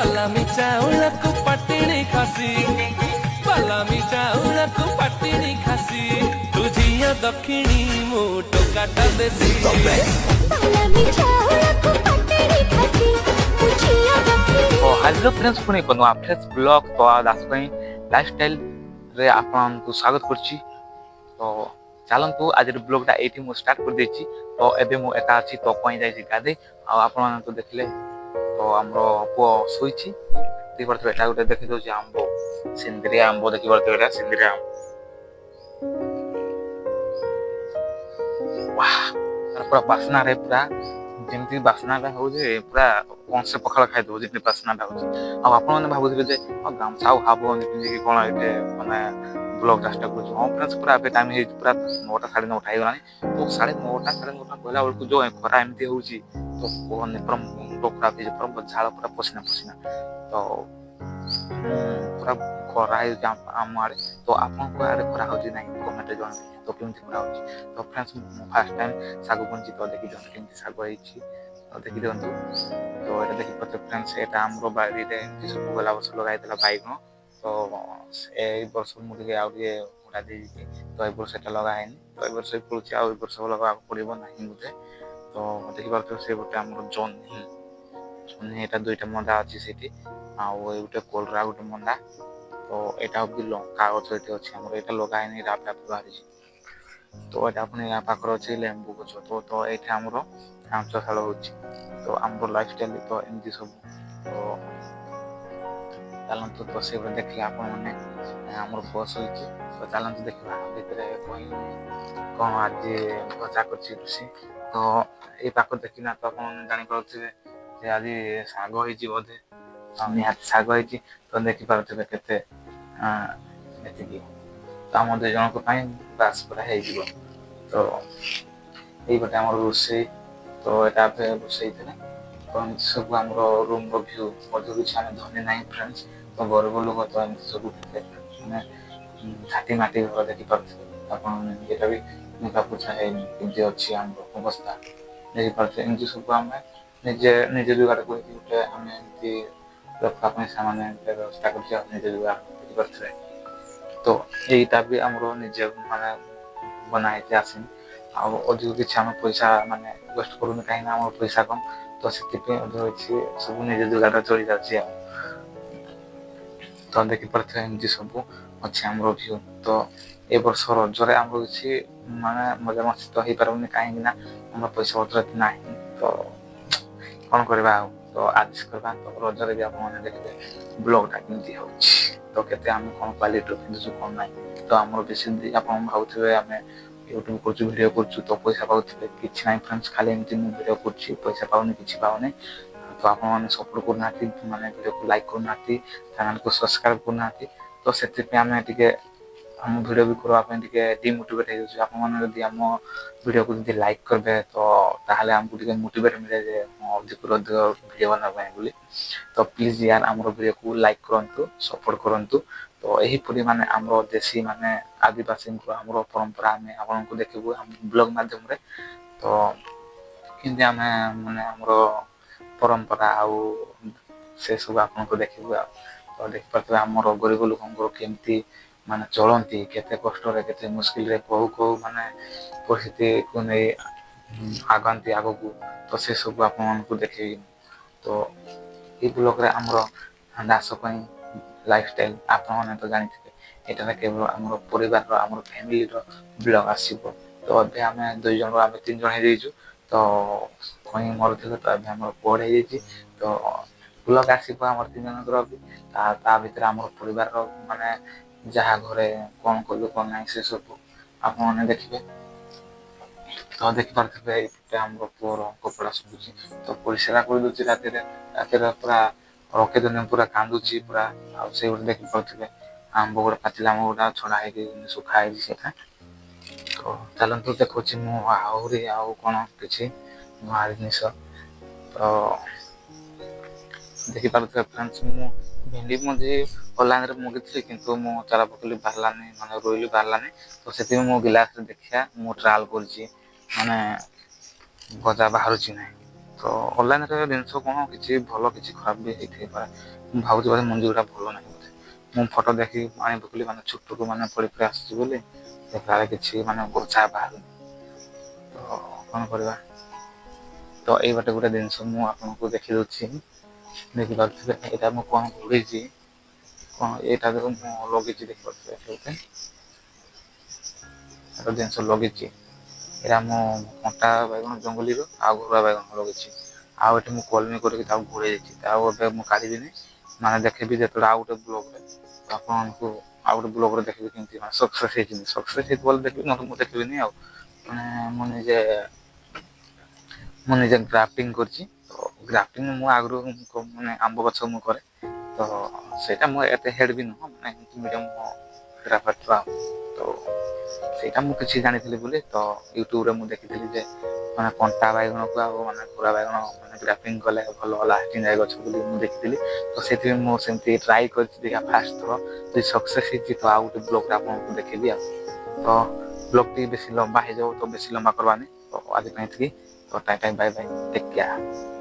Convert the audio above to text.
पलामी चाउळକୁ पाटिणी खासी पलामी चाउळକୁ पाटिणी खासी तुझिया दक्षिणी मु टोकाटा देसी पलामी चाउळକୁ पाटिणी खासी तुझिया दक्षिणी तो हेलो फ्रेंड्स पुणी को नुआ फ्रेश ब्लॉग तो दास पई लाइफस्टाइल रे आपन को स्वागत करछि। तो चलंतु आज ब्लॉग टा एठी मु स्टार्ट कर देछि। तो एबे मु एका अछि तो पई जाई छि गादे आ आपन को देखले तो हमरो पो सोइछि ती परत बेटा गोटे देखि दो आंबो सिंदरिया आंबो देखि परत बेटा सिंदरिया वाह पूरा बासना रे पूरा जेमती बासना टा हो जे पूरा कौनसे पखाल खाइ दो जेमती बासना टा हो आ आपन माने भाबुथिबे जे गामछा हाबो नि कि कोन एते माने ब्लॉग स्टार्ट कर हां फ्रेंड्स पूरा पे टाइम हे पूरा 9टा 9:30 उठाई गलानी तो 9:30 9:30 कहला बेलकु जो खरा एमती होउची तो कोन परम टोकरा भी परम झाड़ पूरा पसीना पसीना तो पूरा खरा है आम आड़े तो आपन को आड़े खरा होजी नहीं कमेंट जण तो केमती खरा होजी। तो फ्रेंड्स फर्स्ट टाइम सागु बंची तो देखि जण केमती सागु आइची तो देखि दंतु तो एटा देखि पते फ्रेंड्स एटा हमरो बाड़ी रे सब गला वर्ष लगाइ देला बाइगन तो ए वर्ष मुके आउ के उड़ा दे तो ए वर्ष एटा लगा है तो ए वर्ष पुलची आ ए वर्ष लगा पड़िबो नहीं मुझे तो देखि परते से गोटे हमरो जोन एटा दुईटा मंडा अछि सेठी आ ओ गोटे कोलरा गोटे मंडा तो एटा भी लंका गछ एठी अछि हमरो एटा लगा है नहीं रापा बाहरी तो एटा अपने या पाखर अछि लेंबू गछ तो एठा हमरो आमचा साल होछि तो हमरो लाइफस्टाइल तो एमती सब तो चलंतु तो से देखले आपन माने हमरो बस होछि तो चलंतु देखबा भितरे कोई कोन आज बचा करछि खुशी तो ए पाखर देखिना तो आपन जानि परथिबे जे आज साग होइछि बोधे निहात साग होइछि तो देखि परथिबे केते एतिकी तो हम दे जन को पाई बास पूरा हे जिवो तो एई बटे हमर रोसे तो एटा पे रोसे इतने तो हम सब हमरो रूम रो व्यू मधु किछ हम धने नाही फ्रेंड्स तो गरीब लोग तो हम सब माने घाटी माटी घर देखि परथिबे आपन एटा भी निका पूछा है कि अछि हमरो अवस्था देखि परथे एमजी सब हम निजे निजे जुगाड़ कोइ उठे हमें एमती रखा पे सामान्य व्यवस्था करछि निजे जुगाड़ देखि परथे तो एटा भी हमरो निजे माने बनाइते आसिन आ अधिक किछ हम पैसा माने वेस्ट करू नै काहे ना हमर पैसा कम तो सेति पे अधिक अछि सब निजे जुगाड़ चली जाछि तो देखि परथे एमजी सब अछि हमरो व्यू तो ए वर्ष रजरे हमरो किछि माने मजा मस्ती तो हे परबनी काहे ना हमर पैसा पत्र नाही तो कोन करबा तो आज करबा तो रजरे भी आपन देखबे ब्लॉग टा केमती होछि तो केते हम कोन क्वालिटी फिनिश कोन नाही तो हमर बेसी आपन भाउथिबे हमें यूट्यूब करछु वीडियो करछु तो पैसा पाउथिबे किछ नाही फ्रेंड्स खाली एमती मु वीडियो करछि पैसा पाउनी किछ पाउनी तो आपन माने सपोर्ट करनाथि माने वीडियो को लाइक करनाथि चैनल को सब्सक्राइब करनाथि तो सेति पे हमें टिके हम वीडियो भी करबा पे टिके डिमोटिवेट हे जछु आपन माने यदि हम वीडियो को यदि लाइक करबे तो ताहाले हमकु टिके मोटिवेट मिले जे अधिक वीडियो बनाबे बोली तो प्लीज यार हमरो वीडियो को लाइक करंतु सपोर्ट करंतु तो एही पुरी माने हमरो देशी माने आदिवासी को हमरो परंपरा में आपन को देखबो हम ब्लॉग माध्यम रे तो किंदे हमें माने हमरो परंपरा आ से सब आपन को देखबो तो देख परते हमरो गरीब लोकन केमती माने चलंती केते कष्ट रे केते मुश्किल रे को माने परिस्थिति को नै आगंती आगो को तो से सब आपन को देखि तो ई ब्लॉग रे हमरो दास पई लाइफस्टाइल आपन माने तो जानिथिबे एटा केवल हमरो परिवार रो हमरो फैमिली रो ब्लॉग आसीबो तो अबे हमें दुई जन हमें तीन जन हे जाइछु तो कोई मोर थिले तो अबे हमरो पढ़े जाइछि तो ब्लॉग आसीबो हमर तीन जन रो ता भीतर हमर परिवार रो माने जहा घरे कोन कलु कोन नाही से सब आपन माने देखिबे तो देखि परथिबे एते हमरो पोर कपड़ा सुबुची तो परिसरा कोइ दुची राते पूरा रखे दिन पूरा कांदुची पूरा आ से देखि परथिबे आम बगड़ पाचिला आम गोटा छड़ा हे कि सुखा हे सेटा तो चलंतु देखुची मु आउरी आउ कोन किछि मार जिनिस तो देखि परथिबे फ्रेंड्स मु भिंडी मजे ऑनलाइन रे मगेथि किंतु मु चारा पकली बाहलानी माने रोइली बाहलानी तो सेति मु गिलास रे देखिया मु ट्रायल करछि माने गजा बाहरुछि नै ତ ଅନଲାଇନରେ ଜିନିଷ କ'ଣ କିଛି ଭଲ କିଛି ଖରାପ ବି ହେଇଥାଇପାରେ। ମୁଁ ଭାବୁଛି ବୋଧେ ମଞ୍ଜିଗୁଡ଼ା ଭଲ ନାହିଁ ବୋଧେ। ମୁଁ ଫଟୋ ଦେଖି ଆଣି ପକେଇଲି ମାନେ ଛୋଟକୁ ମାନେ ପଡ଼ି ଆସୁଛି ବୋଲି ଦେଖିଲା କିଛି ମାନେ ଗୋଛା ବାହାରୁନି। ତ କ'ଣ କରିବା। ତ ଏଇ ବାଟେ ଗୋଟେ ଜିନିଷ ମୁଁ ଆପଣଙ୍କୁ ଦେଖି ଦେଉଛି, ଦେଖିପାରୁଥିବେ ଏଇଟା ମୁଁ କ'ଣ ଘୋଡ଼େଇଛି, କ'ଣ ଏଇଟା ମୁଁ ଲଗେଇଛି ଦେଖିପାରୁଥିବେ ଗୋଟେ ଜିନିଷ ଲଗେଇଛି। ଏଇଟା ମୁଁ କଣ୍ଟା ବାଇଗଣ ଜଙ୍ଗଲୀର ଆଉ ଘରୁଆ ବାଇଗଣ ଲଗେଇଛି। ଆଉ ଏଠି ମୁଁ କଲମୀ କରିକି ତାକୁ ଘୋଡ଼େଇ ଦେଇଛି। ଆଉ ଏବେ ମୁଁ କାଢ଼ିବିନି, ମାନେ ଦେଖିବି ଯେତେବେଳେ ଆଉ ଗୋଟେ ବ୍ଲଗରେ ଆପଣଙ୍କୁ ଆଉ ଗୋଟେ ବ୍ଲଗରେ ଦେଖିବି କେମିତି ମାନେ ସକ୍ସେସ୍ ହେଇଛି। ସକ୍ସେସ୍ ହେଇଛି ବୋଲି ଦେଖିବି, ନହେଲେ ମୁଁ ଦେଖିବିନି ଆଉ। ମାନେ ମୁଁ ନିଜେ ଗ୍ରାଫ୍ଟିଂ କରିଛି। ତ ଗ୍ରାଫ୍ଟିଂ ମୁଁ ଆଗରୁ ମାନେ ଆମ୍ବ ଗଛ ମୁଁ କରେ, ତ ସେଇଟା ମୁଁ ଏତେ ହେଡ଼୍ ବି ନୁହଁ, ମାନେ ମିଡ଼ିୟମ୍ ଗ୍ରାଫ୍ଟର। ତ ସେଇଟା ମୁଁ କିଛି ଜାଣିଥିଲି ବୋଲି ତ ୟୁଟ୍ୟୁବରେ ମୁଁ ଦେଖିଥିଲି ଯେ ମାନେ କଣ୍ଟା ବାଇଗଣକୁ ଆଉ ମାନେ ଘୋଡ଼ା ବାଇଗଣ ମାନେ ଗ୍ରାଫ୍ଟିଂ କଲେ ଭଲ ଲାଷ୍ଟିଂ ଯାଏ ଗଛ ବୋଲି ମୁଁ ଦେଖିଥିଲି। ତ ସେଥିପାଇଁ ମୁଁ ସେମିତି ଟ୍ରାଏ କରିଛି ଦେଖିଆ ଫାଷ୍ଟ ଥର ଯଦି ସକ୍ସେସ୍ ହେଇଛି ତ ଆଉ ଗୋଟେ ବ୍ଲଗ୍ରେ ଆପଣଙ୍କୁ ଦେଖେଇବି ଆଉ। ତ ବ୍ଲଗ୍ଟି ବେଶୀ ଲମ୍ବା ହେଇଯାଉ ତ ବେଶୀ ଲମ୍ବା କରବାନି। ତ ଆଜି ପାଇଁ ଏତିକି। ତ tata bye bye, take care.